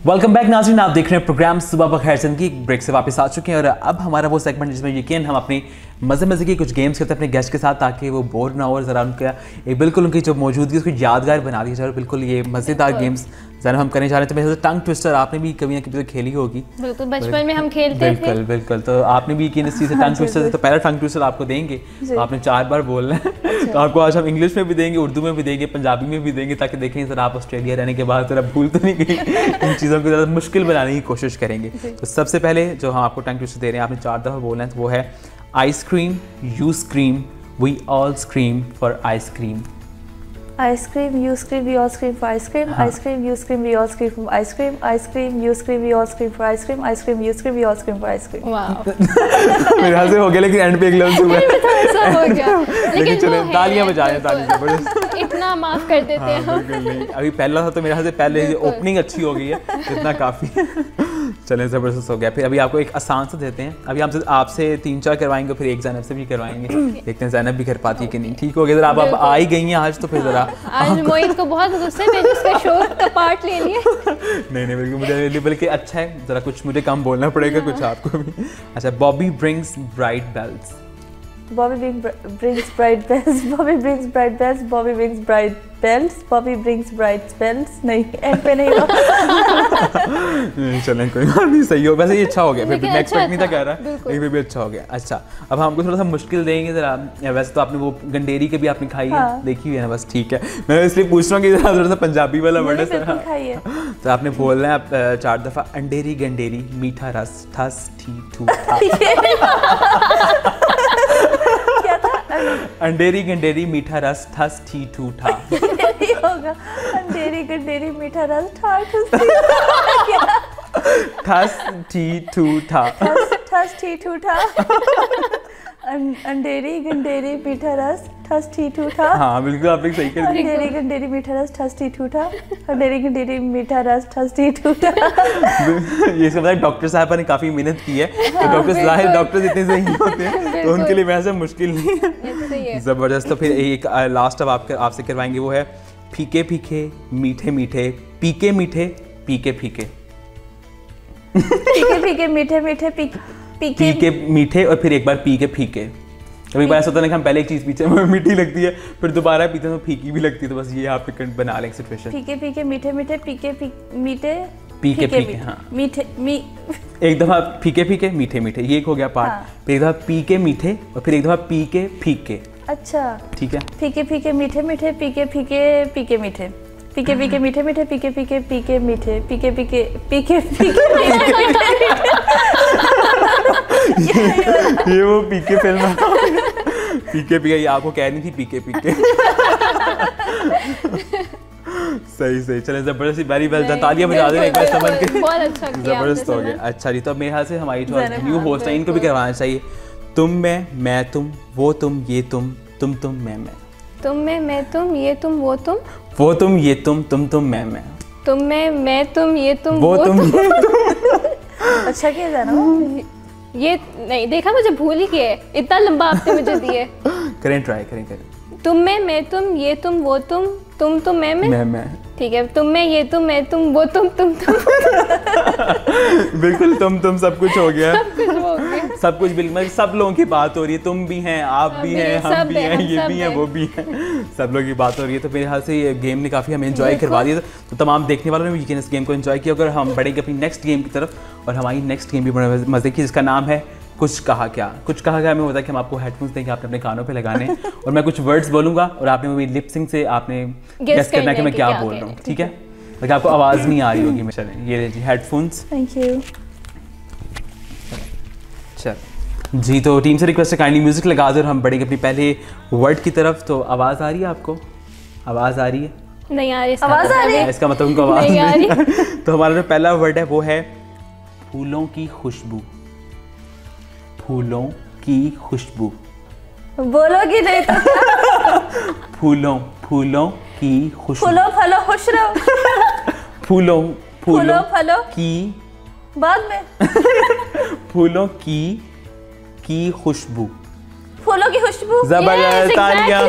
वेलकम बैक नाज़रीन, आप देख रहे हैं प्रोग्राम सुबह बखैर ज़िंदगी। ब्रेक से वापस आ चुके हैं और अब हमारा वो सेगमेंट जिसमें यकीन हम अपनी मज़े मज़े की कुछ गेम्स करते हैं अपने गेस्ट के साथ ताकि वो बोर ना हो और ज़रा उनका एक बिल्कुल उनकी जो मौजूदगी उसको यादगार बना दी जाए। बिल्कुल ये मज़ेदार गेम्स ज़रा हम करने जा रहे थे। मेरे टंग ट्विस्टर आपने भी कभी ना कभी तो खेली होगी। बिल्कुल, बचपन में हम खेलते थे। बिल्कुल, तो आपने भी यकीन इस चीज़ से टंग ट्विस्टर से, तो पहला टंग ट्विस्टर आपको देंगे, तो आपने 4 बार बोलना है। तो आपको आज हम इंग्लिश में भी देंगे, उर्दू में भी देंगे, पंजाबी में भी देंगे, ताकि देखें सर आप ऑस्ट्रेलिया रहने के बाद ज़रा भूल तो नहीं गई। इन चीज़ों को ज़्यादा मुश्किल बनाने की कोशिश करेंगे। तो सबसे पहले जो हम आपको टंग ट्विस्टर दे रहे हैं, आपने 4 दफ़ा बोलना है, वो है ice cream, you scream, we all scream for ice cream. Ice cream, you scream, we all scream for ice cream. हाँ. Ice cream, you scream, we all scream for ice cream. Ice cream, you scream, we all scream for ice cream. Ice cream, you scream, we all scream for ice cream. वाह, मेरे ख्याल से हो गया, लेकिन and पे एक लफ्ज़ हुआ है। ऐसा हो गया। लेकिन चलो वो है, तालियां बजाएं, तालियां बड़े इतना माफ कर देते हैं हम। बिल्कुल नहीं, अभी पहला था तो मेरे ख्याल से पहले ओपनिंग अच्छी हो गई है, इतना काफ़ी है। चलें, ज़बरदस्त हो गया। फिर अभी आपको एक आसान सा देते हैं। अभी आपसे 3-4 करवाएंगे, फिर एक ज़ैनब से भी करवाएंगे, देखते हैं ज़ैनब भी कर पाती है कि नहीं। ठीक हो गया, ज़रा आप आ ही गई हैं आज, तो फिर ज़रा आज मोहित को बहुत गुस्से में जिसका शो का पार्ट ले लिए। नहीं बिल्कुल मुझे बल्कि अच्छा है, ज़रा कुछ मुझे कम बोलना पड़ेगा, कुछ आपको भी। अच्छा, Bobby brings bright bells. Bobby brings bright bells. Bobby brings bright bells. Bobby brings bright bells. Bobby brings bright bells. नहीं, एंड पे नहीं हो। चलें, कोई बात नहीं, सही हो। वैसे ये अच्छा हो गया, फिर लेकिन मैं अच्छा एक्सपेक्ट नहीं था था, कह रहा, लेकिन फिर भी अच्छा हो गया। अच्छा, अब हमको थोड़ा सा मुश्किल देंगे ज़रा। वैसे तो आपने वो गंडेरी के भी आपने खाई है, देखी हुई है ना, बस ठीक है। मैं इसलिए पूछ रहा हूँ कि थोड़ा सा पंजाबी वाला वर्ड है बिल्कुल खाई है। तो आपने बोलना है आप 4 दफ़ा, अंडेरी गंडेरी मीठा रस ठस ठी ठू ठा। क्या था? अंडेरी गंडेरी मीठा रस ठस ठी ठू ठा। यही होगा। अंधेरी गंडेरी मीठा रस ठाठ ठस ठी ठू ठा। ठस ठी ठूठा। अंधेरी गंडेरी मीठा रस ठस ठी ठूठा। हाँ बिल्कुल, आपने सही कर दिया। अंधेरी गंडेरी मीठा रस ठस ठी ठूठा। अंधेरी गंडेरी मीठा रस ठस ठी ठूठा। ये सब डॉक्टर साहब ने काफ़ी मेहनत की है, तो डॉक्टर ज़ाहिर डॉक्टर्स इतने सही होते हैं, तो उनके लिए वैसे मुश्किल नहीं है। ज़बरदस्त। तो फिर एक लास्ट अब आपसे करवाएंगे, वो है फीके फीके मीठे मीठे पीके मीठे पीके फीके। फीके फीके मीठे मीठे पीके मीठे और फिर एक बार पी के फीके। कभी बार ऐसा होता है कि हम पहले एक चीज़ पीछे हमें मीठी लगती है, फिर दोबारा पीते हैं तो फीकी भी लगती है, तो बस ये आप बना लें सिचुएशन। फीके फीके मीठे मीठे पीके मीठे पीके फीके। हाँ, मीठे एक दफ़ा फीके फीके मीठे मीठे, ये एक हो गया पार्ट। हाँ। फिर एक दफ़ा पी के मीठे और फिर एक दफ़ा पी के फीके। अच्छा, ठीक है। फीके फीके मीठे मीठे पीके फीके पीके मीठे पीके पीके मीठे मीठे पीके पीके पीके मीठे पीके पीके पीके पीके। ये वो पीके फिल्म पीके पीके, ये आपको कह रही थी पीके पीके। सही। चलें, जबरदस्ती वेरी वेल डन, तालियां बजा दें एक बार समझ के। बहुत अच्छा किया, जबरदस्त हो गया। अच्छा जी, तो अब मेरे ख्याल से हमारी जो न्यू होस्ट है इनको भी करवाना चाहिए। तुम मैं तुम, वो तुम ये तुम मैं। तुम मैं तुम ये तुम वो तुम ये तुम मैं। तुम मैं तुम ये तुम वो तुम ये तुम। अच्छा किया जाना। ये नहीं देखा, मुझे भूल ही गया, इतना लंबा आपने मुझे दिए। करें, ट्राई करें। तुम मैं तुम ये तुम वो तुम मैं। ठीक है, तुम मैं ये तुम मैं तुम वो तुम बिल्कुल, तुम सब कुछ हो गया। सब कुछ बिल्कुल, सब लोगों की बात हो रही है। तुम भी हैं, आप भी हैं, हम भी हैं, ये भी हैं, वो भी हैं, सब लोगों की बात हो रही है। तो मेरे ख्याल से ये गेम ने काफ़ी हमें एंजॉय करवा दिया। तो तमाम देखने वालों ने भी यकीन इस गेम को एंजॉय किया। अगर हम बढ़ेंगे अपनी नेक्स्ट गेम की तरफ, और हमारी नेक्स्ट गेम भी बड़े मज़े की, जिसका नाम है कुछ कहा क्या। कुछ कहा क्या में होता है कि हम आपको हेडफोन्स देंगे, आपने अपने कानों पे लगाने और मैं कुछ वर्ड्स बोलूँगा और आपने वो लिप सिंक से आपने गेस करना है कि मैं क्या बोल रहा हूँ। ठीक है, अगर आपको आवाज़ नहीं आ रही होगी। चलें, ये जी हेडफोन्स। Thank you. चल जी, तो टीम से रिक्वेस्ट है काइंडली म्यूज़िक लगा दो और हम बढ़ेंगे अपनी पहले वर्ड की तरफ। तो आवाज़ आ रही है आपको? आवाज़ आ रही है? नहीं आ रही। आवाज़ आ रही है? इसका मतलब उनको आवाज़ नहीं आ रही। तो हमारा जो पहला वर्ड है वो है फूलों की खुशबू। फूलों की खुशबू। बोलोगी नहीं तो फूलों की खुशबू। फूलो फलो खुश रहो। फूलों फलो की बाद में। फूलों की खुशबू। फूलों की खुशबू। जबरदस्त, तालियां।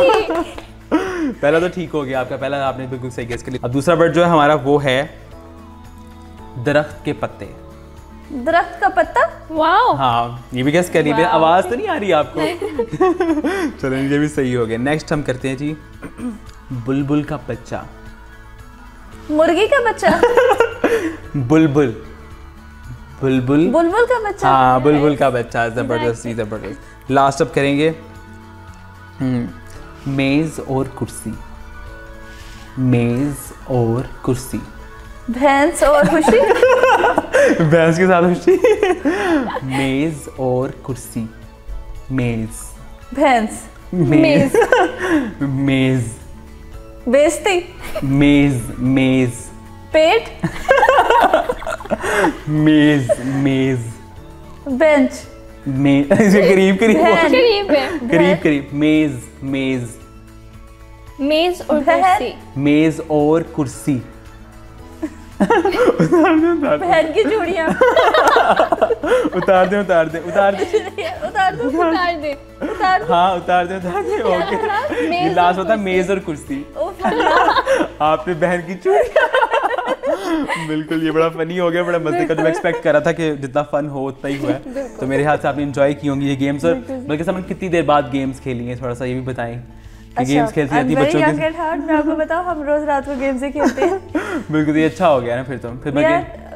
पहला तो ठीक हो गया आपका, पहला आपने बिल्कुल सही गेस कर लिया। अब दूसरा वर्ड जो है हमारा वो है दरख्त के पत्ते। दरख्त का पत्ता। वाओ, हाँ ये भी गेस कर लीजिए, आवाज तो नहीं आ रही आपको? चलो ये भी सही हो गया। नेक्स्ट हम करते हैं जी, बुलबुल का बच्चा। मुर्गी का बच्चा। बुलबुल, बुलबुल, बुलबुल का बच्चा। हाँ बुलबुल का बच्चा। जबरदस्ती जबरदस्त। लास्ट अब करेंगे मेज और कुर्सी। मेज और कुर्सी। भैंस और खुशी। भैंस के साथ खुशी। मेज और कुर्सी। मेज। भैंस। मेज। मेज। बेइज्जती। मेज। मेज। पेट। मेज। मेज। बेंच। मेज। करीब करीब करीब है। करीब करीब। मेज। मेज। मेज और कुर्सी। मेज और कुर्सी। बहन की चूड़ियां। उतार दे उतार दे उतार दे उतार दो। उतार दे। उतार दो। हाँ उतार दे ओके। ये लास्ट होता है मेज और कुर्सी। आपने बहन की चूड़ी। बिल्कुल ये बड़ा फनी हो गया, बड़ा मजे का। जो मैं एक्सपेक्ट कर रहा था कि जितना फन हो उतना ही हुआ है। तो मेरे ख्याल से आपने एंजॉय की होंगी ये गेम्स। और बल्कि समझ कितनी देर बाद गेम्स खेली हैं, थोड़ा सा ये भी बताएं कि गेम्स खेलती रहती है बच्चों के। मैं आपको बताऊं, हम रोज रात को गेम्स ही खेलते हैं। बिल्कुल ये अच्छा हो गया ना फिर। तो फिर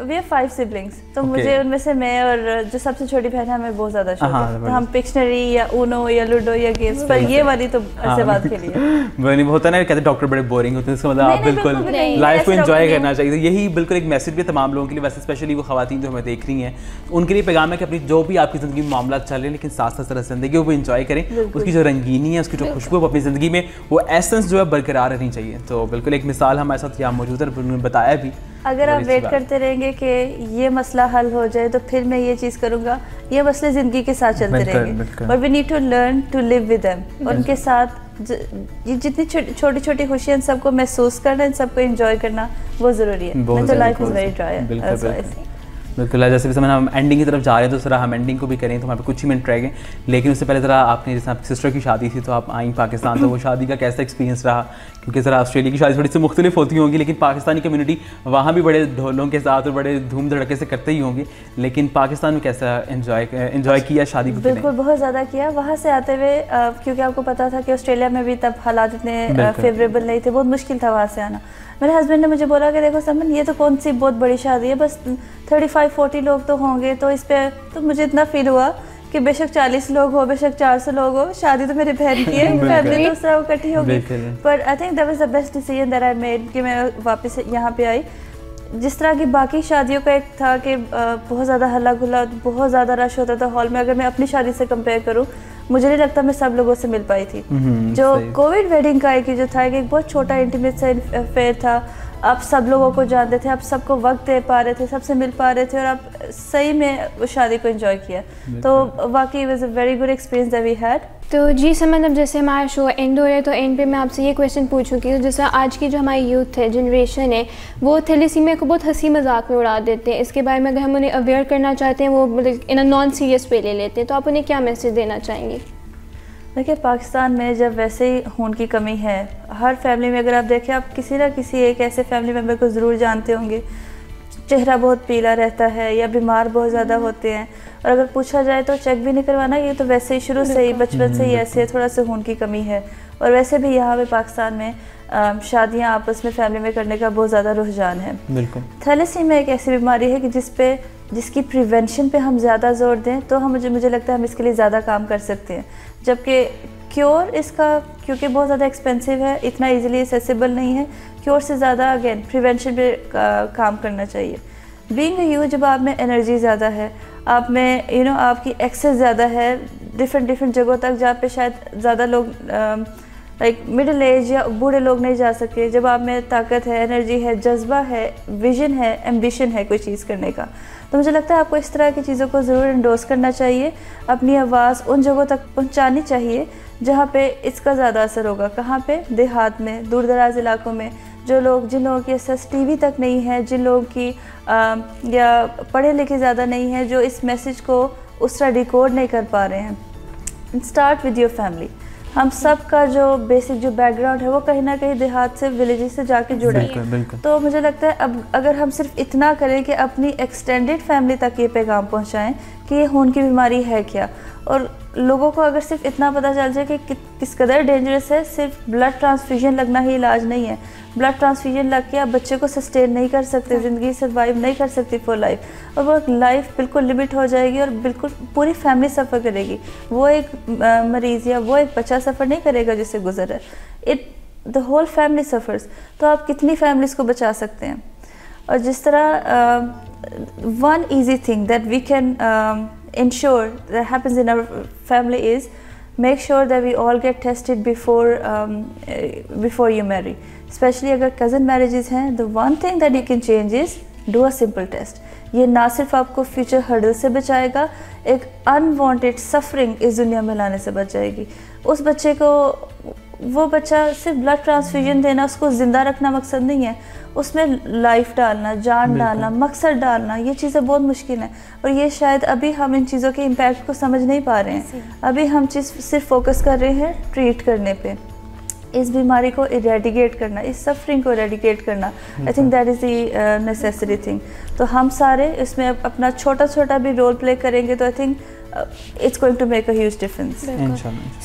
we are 5 siblings, तो मुझे उनमें से मैं और जो सबसे छोटी बहन है हमें बहुत ज्यादा शौक है। तो हम पिक्शनरी या ऊनो या लूडो या गेम्स पर ये वाली तो ऐसे बात खेली है। वो होता है ना, कहते डॉक्टर बड़े बोरिंग होते हैं, इसका मतलब आप बिल्कुल लाइफ को एंजॉय करना चाहिए। यही बिल्कुल एक मैसेज भी तमाम लोगों के लिए, वैसे स्पेशली वो खवातीन जो हमें देख रही हैं उनके लिए पैगाम है कि अपनी जो भी आपकी ज़िंदगी में मामला चल रहे हैं, लेकिन साथ साथ तरह जिंदगी वो एंजॉय करें। उसकी जो रंगीनी है, उसकी जो खुशबू है अपनी ज़िंदगी में, वो एसेंस जो है बरकरार रहनी चाहिए। तो बिल्कुल एक मिसाल हमारे साथ यहाँ मौजूद है, उन्होंने बताया भी। अगर आप वेट करते रहेंगे कि ये मसला हल हो जाए तो फिर मैं ये चीज़ करूँगा, ये मसले ज़िंदगी के साथ चलते रहेंगे। But we need to learn to live with them. और उनके साथ ये जितनी छोटी छोटी खुशियाँ सबको महसूस करना, इन सबको एंजॉय करना बहुत ज़रूरी है। तो लाइफ इज़ वेरी ड्राई। बिल्कुल। जैसे भी समय हम एंडिंग की तरफ जा रहे हैं, तो ज़रा हम एंडिंग को भी करें, तो हमारे पे कुछ ही मिनट रह गए। लेकिन उससे पहले ज़रा आपने, जैसे आपकी सिस्टर की शादी थी तो आप आई पाकिस्तान, तो वो शादी का कैसा एक्सपीरियंस रहा? क्योंकि ज़रा ऑस्ट्रेलिया की शादी थोड़ी सी मुख्तलिफ होती होंगी, लेकिन पाकिस्तानी कम्युनिटी वहाँ भी बड़े ढोलों के साथ और बड़े धूम धड़के से करते ही होंगे, लेकिन पाकिस्तान में कैसा एंजॉय किया शादी को? बिल्कुल बहुत ज़्यादा किया। वहाँ से आते हुए क्योंकि आपको पता था कि ऑस्ट्रेलिया में भी तब हालात इतने फेवरेबल नहीं थे, बहुत मुश्किल था वहाँ से आना। मेरे हस्बैंड ने मुझे बोला कि देखो समन, ये तो कौन सी बहुत बड़ी शादी है, बस 35-40 लोग तो होंगे। तो इस पे तो मुझे इतना फील हुआ कि बेशक 40 लोग हो, बेशक 400 लोग हो, शादी तो मेरी बहन की है, फैमिली तो सब इकट्ठी होगी। पर I think that was the best decision that I made कि मैं वापस यहाँ पे आई। जिस तरह की बाकी शादियों का एक था कि बहुत ज़्यादा हल्ला गुल्ला, बहुत ज़्यादा रश होता था हॉल में, अगर मैं अपनी शादी से कंपेयर करूँ, मुझे नहीं लगता मैं सब लोगों से मिल पाई थी। जो कोविड वेडिंग का एक जो था कि एक बहुत छोटा इंटीमेट सा अफेयर था, आप सब लोगों को जानते थे, आप सबको वक्त दे पा रहे थे, सबसे मिल पा रहे थे, और आप सही में उस शादी को एंजॉय किया। तो वाकई was a very good experience that we had. तो जी समन, अब जैसे हमारा शो एंड हो रहा है, तो एंड पे मैं आपसे ये क्वेश्चन पूछूंगी। तो जैसा आज की जो हमारी यूथ है, जनरेशन है, वो थैलेसीमिया को बहुत हंसी मजाक में उड़ा देते हैं। इसके बारे में अगर हम उन्हें अवेयर करना चाहते हैं, वो मतलब इन अ नॉन सीरियस वे ले लेते हैं, तो आप उन्हें क्या मैसेज देना चाहेंगे? देखिए, पाकिस्तान में जब वैसे ही खून की कमी है, हर फैमिली में अगर आप देखें, आप किसी ना किसी एक ऐसे फैमिली मेम्बर को ज़रूर जानते होंगे, चेहरा बहुत पीला रहता है या बीमार बहुत ज़्यादा होते हैं, और अगर पूछा जाए तो चेक भी नहीं करवाना, ये तो वैसे ही शुरू से ही बचपन से ही ऐसे थोड़ा सा खून की कमी है। और वैसे भी यहाँ पे पाकिस्तान में शादियाँ आपस में फैमिली में करने का बहुत ज़्यादा रुझान है। बिल्कुल। थैलेसीमिया एक ऐसी बीमारी है कि जिसकी प्रिवेंशन पे हम ज़्यादा जोर दें तो मुझे लगता है हम इसके लिए ज़्यादा काम कर सकते हैं, जबकि क्योर इसका क्योंकि बहुत ज़्यादा एक्सपेंसिव है, इतना इजीली एक्सेसिबल नहीं है। क्योर से ज़्यादा अगेन प्रिवेंशन पे काम करना चाहिए। बीइंग अ यूथ, जब आप में एनर्जी ज़्यादा है, आप में आपकी एक्सेस ज़्यादा है डिफरेंट जगहों तक, जहाँ पे शायद ज़्यादा लोग लाइक मिडिल एज या बूढ़े लोग नहीं जा सके, जब आप में ताकत है, एनर्जी है, जज्बा है, विजन है, एम्बिशन है कोई चीज़ करने का, तो मुझे लगता है आपको इस तरह की चीज़ों को ज़रूर एंडोर्स करना चाहिए। अपनी आवाज़ उन जगहों तक पहुंचानी चाहिए जहाँ पे इसका ज़्यादा असर होगा। कहाँ पे? देहात में, दूर दराज इलाकों में, जिन लोगों की एक्सेस टीवी तक नहीं है, जिन लोगों की या पढ़े लिखे ज़्यादा नहीं है, जो इस मैसेज को उस तरह डिकोड नहीं कर पा रहे हैं। Start with your family. हम सब का जो बेसिक जो बैकग्राउंड है वो कहीं ना कहीं देहात से, विलेजेस से जाके जुड़ा है। तो मुझे लगता है अब अगर हम सिर्फ इतना करें कि अपनी एक्सटेंडेड फैमिली तक ये पैगाम पहुंचाएं कि ये खून की बीमारी है क्या, और लोगों को अगर सिर्फ इतना पता चल जाए कि किस कदर डेंजरस है, सिर्फ ब्लड ट्रांसफ्यूजन लगना ही इलाज नहीं है। ब्लड ट्रांसफ्यूजन लग के आप बच्चे को सस्टेन नहीं कर सकते, ज़िंदगी सर्वाइव नहीं कर सकती फॉर लाइफ, और वो लाइफ बिल्कुल लिमिट हो जाएगी और बिल्कुल पूरी फैमिली सफ़र करेगी। वो एक मरीज़ या वो एक बच्चा सफ़र नहीं करेगा जिससे गुजर है, द होल फैमिली सफ़र्स। तो आप कितनी फैमिलीज़ को बचा सकते हैं। और जिस तरह one easy thing that we can ensure that happens in our family is make sure that we all get tested before you marry, especially अगर cousin marriages हैं। the one thing that you can change is do a simple test। ये ना सिर्फ आपको future hurdle से बचाएगा, एक unwanted suffering इस दुनिया में लाने से बच जाएगी। उस बच्चे को, वो बच्चा सिर्फ ब्लड ट्रांसफ्यूजन देना, उसको ज़िंदा रखना मकसद नहीं है, उसमें लाइफ डालना, जान डालना, मकसद डालना, ये चीज़ें बहुत मुश्किल हैं। और ये शायद अभी हम इन चीज़ों के इम्पैक्ट को समझ नहीं पा रहे हैं। अभी हम सिर्फ फोकस कर रहे हैं ट्रीट करने पे, इस बीमारी को इरेडिकेट करना, इस सफरिंग को इरेडिकेट करना। I think that is the necessary thing. तो हम सारे इसमें अपना छोटा छोटा भी रोल प्ले करेंगे तो I think it's going to make a huge difference.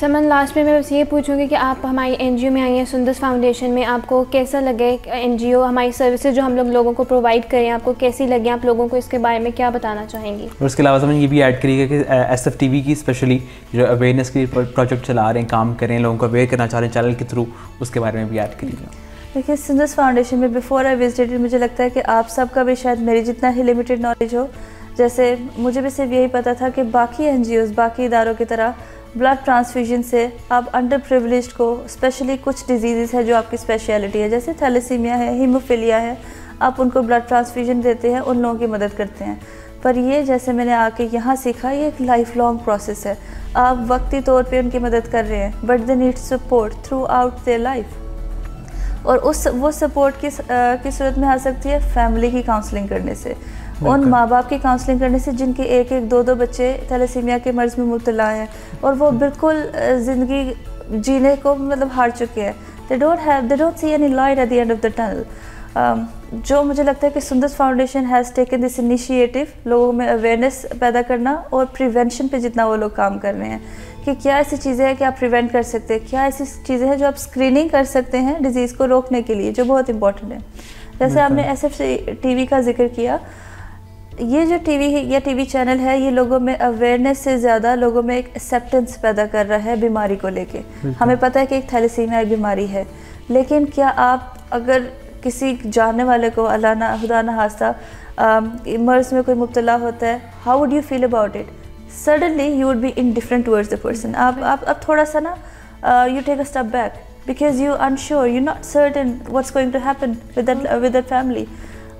समन, लास्ट में मैं बस ये पूछूंगी कि आप हमारी एनजीओ में आई हैं, सुंदस फाउंडेशन में, आपको कैसा लगे एनजीओ, हमारी सर्विसेज जो हम लोगों को प्रोवाइड करें, आपको कैसी लगी? आप लोगों को इसके बारे में क्या बताना चाहेंगी? और उसके अलावा समन ये भी ऐड करिएगा कि SFTV की स्पेशली जो अवेयरनेस के प्रोजेक्ट चला रहे हैं, काम करें, लोगों को अवेयर करना चाह रहे हैं चैनल के थ्रू, उसके बारे में भी ऐड करिएगा। देखिए, सुंदस फाउंडेशन में बिफोर आई विजिटेड मुझे लगता है कि आप सबका भी शायद मेरी जितना ही लिमिटेड नॉलेज हो। जैसे मुझे भी सिर्फ यही पता था कि बाकी NGOs, बाकी इदारों की तरह ब्लड ट्रांसफ्यूजन से आप अंडर प्रिविलेज्ड को, स्पेशली कुछ डिजीज़ है जो आपकी स्पेशलिटी है, जैसे थैलेसीमिया है, हीमोफीलिया है, आप उनको ब्लड ट्रांसफ्यूजन देते हैं, उन लोगों की मदद करते हैं। पर ये, जैसे मैंने आके यहाँ सीखा, ये एक लाइफ लॉन्ग प्रोसेस है। आप वक्ती तौर पर उनकी मदद कर रहे हैं, but they need support through out their life. और वो सपोर्ट की सूरत में आ सकती है फैमिली की काउंसलिंग करने से, उन माँ बाप की काउंसलिंग करने से जिनके एक एक दो बच्चे थैलेसीमिया के मर्ज़ में मुब्तला हैं और वो बिल्कुल ज़िंदगी जीने को मतलब हार चुके हैं। They don't see any light at the end of the tunnel. जो मुझे लगता है कि Sundas foundation has taken this initiative, लोगों में अवेयरनेस पैदा करना और प्रिवेंशन पे जितना वो लोग काम कर रहे हैं कि क्या ऐसी चीज़ें हैं कि आप प्रिवेंट कर सकते हैं, क्या ऐसी चीज़ें हैं जो आप स्क्रीनिंग कर सकते हैं डिज़ीज़ को रोकने के लिए, जो बहुत इंपॉर्टेंट है। जैसे आपने SFTV का जिक्र किया, ये जो टीवी चैनल है, ये लोगों में अवेयरनेस से ज़्यादा लोगों में एक एक्सेप्टेंस पैदा कर रहा है बीमारी को लेके। हमें पता है कि एक थैलेसीमिया एक बीमारी है, लेकिन क्या आप अगर किसी जानने वाले को खुदा ना खास्ता मर्ज़ में कोई मुब्तला होता है, how would you feel about it? Suddenly you would be indifferent towards the person. आप थोड़ा सा ना you take a step back because you unsure, you not certain what's going to happen with that family.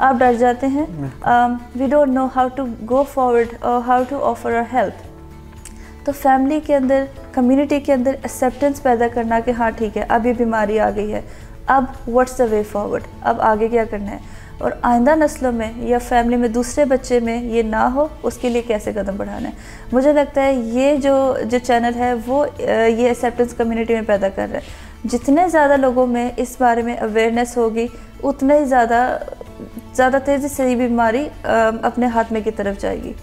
आप डर जाते हैं। We don't know how to go forward और how to offer a help. तो फैमिली के अंदर, community के अंदर एक्सेप्टेंस पैदा करना कि हाँ ठीक है, अब ये बीमारी आ गई है, अब व्हाट्स द वे फॉरवर्ड, अब आगे क्या करना है, और आइंदा नस्लों में या फैमिली में दूसरे बच्चे में ये ना हो, उसके लिए कैसे कदम बढ़ाना है। मुझे लगता है ये जो चैनल है वो ये एक्सेप्टेंस कम्युनिटी में पैदा कर रहा है। जितने ज़्यादा लोगों में इस बारे में अवेयरनेस होगी, उतना ही ज़्यादा तेज़ी से ये बीमारी अपने हाथ में की तरफ जाएगी।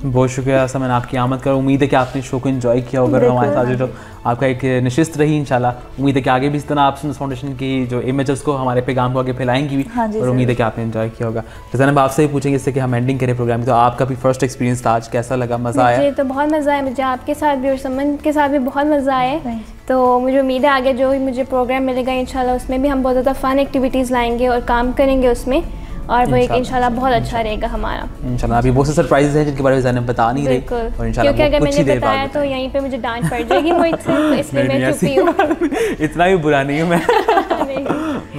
बहुत शुक्रिया समन, आपकी आमद कर। उम्मीद है कि आपने शो को एंजॉय किया होगा, हमारे साथ जो आपका एक नशिस्त रही इंशाल्लाह। उम्मीद है कि आगे भी इस तरह आप सुंदस फाउंडेशन की जो इमेज है उसको, हमारे पैगाम को आगे फैलाएंगी भी। हाँ और उम्मीद है कि आपने एंजॉय किया होगा। तो जनाब आपसे ही पूछेंगे इससे कि हम एंडिंग करें प्रोग्राम की, तो आपका भी फर्स्ट एक्सपीरियंस था आज, कैसा लगा? मज़ा आया? मुझे तो बहुत मज़ा आया, मुझे आपके साथ भी और समन के साथ भी बहुत मज़ा आया। तो मुझे उम्मीद है आगे जो मुझे प्रोग्राम मिलेगा इंशाल्लाह उसमें भी हम बहुत ज़्यादा फ़न एक्टिविटीज़ लाएंगे और काम करेंगे उसमें, और वो एक इंशाल्लाह बहुत अच्छा रहेगा हमारा। इंशाल्लाह अभी बहुत से सरप्राइजेस हैं जिनके बारे में ज़ाहिर बता नहीं रही, और इंशाल्लाह क्योंकि अगर मैंने बताया तो यहीं पे मुझे डांट पड़ जाएगी मुझसे, तो इसलिए मैं चुप ही हूँ। इतना भी बुरा नहीं हूँ मैं।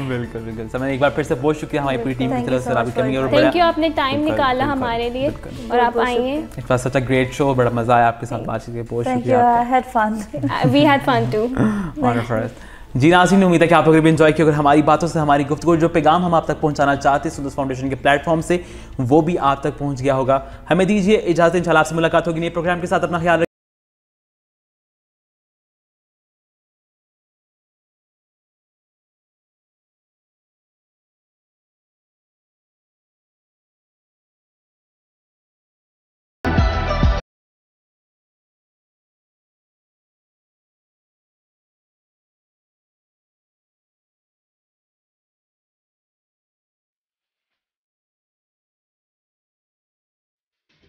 बिल्कुल बिल्कुल। समझ, एक बार फिर से बहुत शुक्रिया हमारी पूरी टीम की तरफ से, आपकी कमी और बड़ा थैंक यू, आपने टाइम निकाला हमारे लिए और आप आए। It was such a great show, बड़ा मजा आया आपके साथ बातचीत करके, बहुत शुक्रिया। I had fun, we had fun too. Wonderful. जी नाज़रीन, उम्मीद है कि आप लोगों ने भी एंजॉय किया। अगर हमारी बातों से, हमारी गुफ्तगू, जो पैगाम हम आप तक पहुंचाना चाहते हैं सुंदस फाउंडेशन के प्लेटफॉर्म से, वो भी आप तक पहुंच गया होगा। हमें दीजिए इजाज़त, इंशाल्लाह आपसे मुलाकात होगी नए प्रोग्राम के साथ। अपना ख्याल